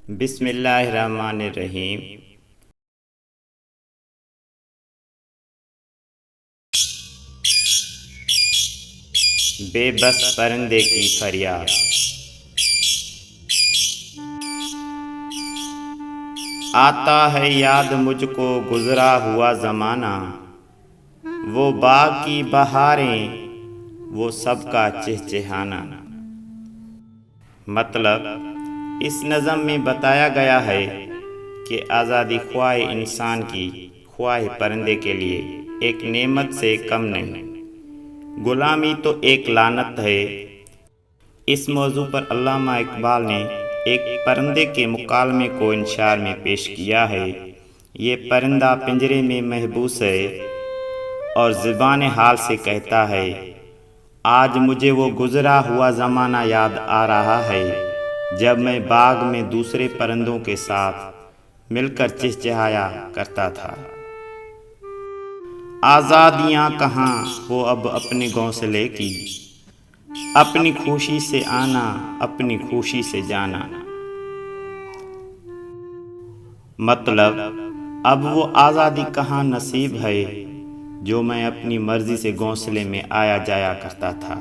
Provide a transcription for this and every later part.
बिस्मिल्लाहिर्रहमानिर्रहीम। बेबस परिंदे की फरियाद। आता है याद मुझको गुजरा हुआ ज़माना, वो बाग की बहारें, वो सबका चहचहाना। मतलब इस नज़म में बताया गया है कि आज़ादी ख्वाह इंसान की ख्वाह परिंदे के लिए एक नेमत से कम नहीं, गुलामी तो एक लानत है। इस मौजू पर अल्लामा इकबाल ने एक परिंदे के मुकालमे को इन शार में पेश किया है। ये परिंदा पिंजरे में महबूस है और ज़ुबान हाल से कहता है, आज मुझे वो गुज़रा हुआ ज़माना याद आ रहा है जब मैं बाग में दूसरे परिंदों के साथ मिलकर चहचहाया करता था। आज़ादियाँ कहाँ, वो अब अपने घोंसले की, अपनी खुशी से आना, अपनी खुशी से जाना। मतलब अब वो आज़ादी कहाँ नसीब है जो मैं अपनी मर्जी से घोंसले में आया जाया करता था।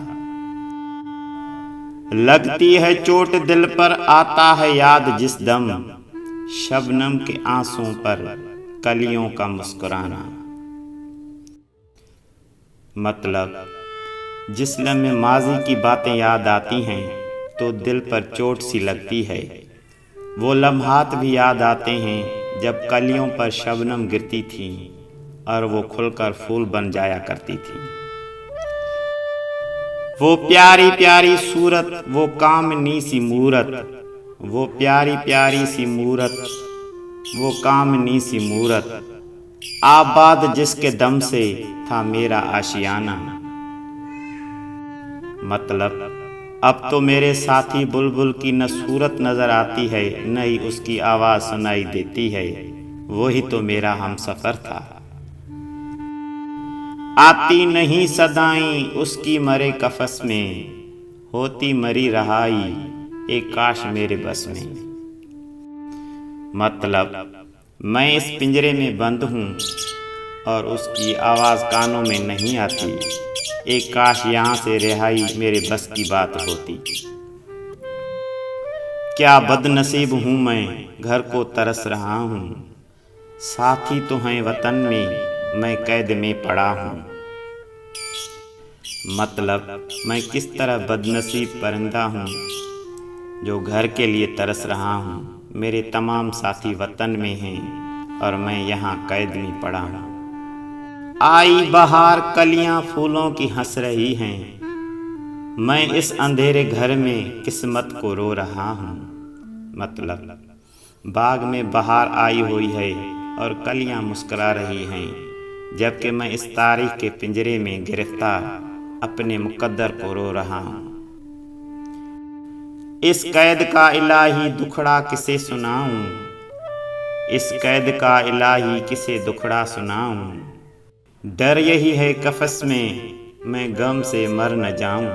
लगती है चोट दिल पर, आता है याद जिस दम, शबनम के आंसुओं पर कलियों का मुस्कुराना। मतलब जिस लम्हे माजी की बातें याद आती हैं तो दिल पर चोट सी लगती है। वो लम्हात भी याद आते हैं जब कलियों पर शबनम गिरती थी और वो खुलकर फूल बन जाया करती थी। वो प्यारी प्यारी सूरत, वो कामनी सी मूरत, वो प्यारी प्यारी सी मूरत, वो कामनी सी मूरत, आबाद जिसके दम से था मेरा आशियाना। मतलब अब तो मेरे साथी बुलबुल की न सूरत नज़र आती है, न ही उसकी आवाज़ सुनाई देती है। वही तो मेरा हमसफ़र था। आती नहीं सदाएं उसकी मरे कफस में, होती मरी रहाई एक काश मेरे बस में। मतलब मैं इस पिंजरे में बंद हूँ और उसकी आवाज़ कानों में नहीं आती। एक काश यहाँ से रिहाई मेरे बस की बात होती। क्या बदनसीब हूँ मैं, घर को तरस रहा हूँ, साथी तो हैं वतन में, मैं कैद में पड़ा हूँ। मतलब मैं किस तरह बदनसीब परिंदा हूँ जो घर के लिए तरस रहा हूँ। मेरे तमाम साथी वतन में हैं और मैं यहाँ कैद में पड़ा हूँ। आई बहार, कलियां फूलों की हंस रही हैं, मैं इस अंधेरे घर में किस्मत को रो रहा हूँ। मतलब बाग में बहार आई हुई है और कलियां मुस्कुरा रही हैं, जबकि मैं इस तारीख के पिंजरे में गिरफ्तार अपने मुकद्दर को रो रहा हूँ। इस कैद का इलाही दुखड़ा किसे सुनाऊं, इस कैद का इलाही किसे दुखड़ा सुनाऊं। डर यही है कफस में मैं गम से मर न जाऊं।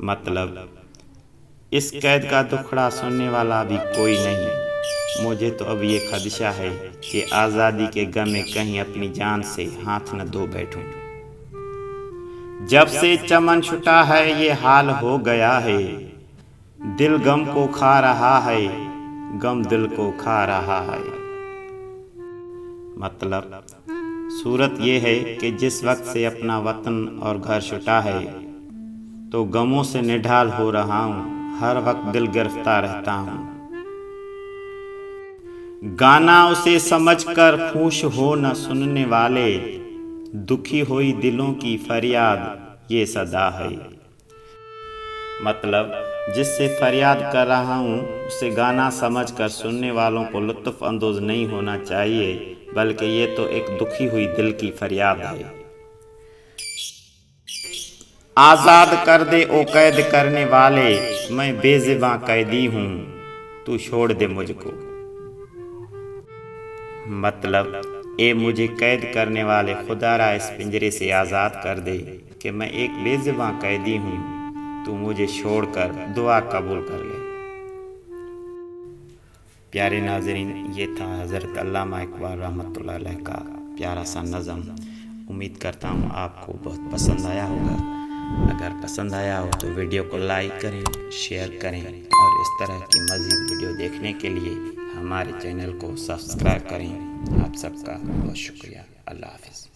मतलब इस कैद का दुखड़ा सुनने वाला भी कोई नहीं। मुझे तो अब ये खदशा है कि आज़ादी के गम में कहीं अपनी जान से हाथ न धो बैठूं। जब से चमन छुटा है ये हाल हो गया है, दिल गम को खा रहा है, गम दिल को खा रहा है। मतलब सूरत ये है कि जिस वक्त से अपना वतन और घर छुटा है तो गमों से निढाल हो रहा हूँ, हर वक्त दिल गिरफ्तार रहता हूँ। गाना उसे समझकर खुश हो न सुनने वाले, दुखी हुई दिलों की फरियाद ये सदा है। मतलब जिससे फरियाद कर रहा हूँ उसे गाना समझकर सुनने वालों को लुत्फ़ अंदोज़ नहीं होना चाहिए, बल्कि ये तो एक दुखी हुई दिल की फरियाद है। आज़ाद कर दे ओ कैद करने वाले, मैं बेज़ुबां कैदी हूँ, तू छोड़ दे मुझको। मतलब ए मुझे कैद करने वाले खुदारा इस पिंजरे से आज़ाद कर दे कि मैं एक बेज़ुबां कैदी हूँ, तू मुझे छोड़कर दुआ कबूल कर ले। प्यारे नाज़रीन, ये था हज़रत अल्लामा इकबाल रहमतुल्लाह अलैह का प्यारा सा नज़म। उम्मीद करता हूँ आपको बहुत पसंद आया होगा। अगर पसंद आया हो तो वीडियो को लाइक करें, शेयर करें और इस तरह की मज़ीद वीडियो देखने के लिए हमारे चैनल को सब्सक्राइब करें। आप सबका बहुत शुक्रिया। अल्लाह हाफ़िज़।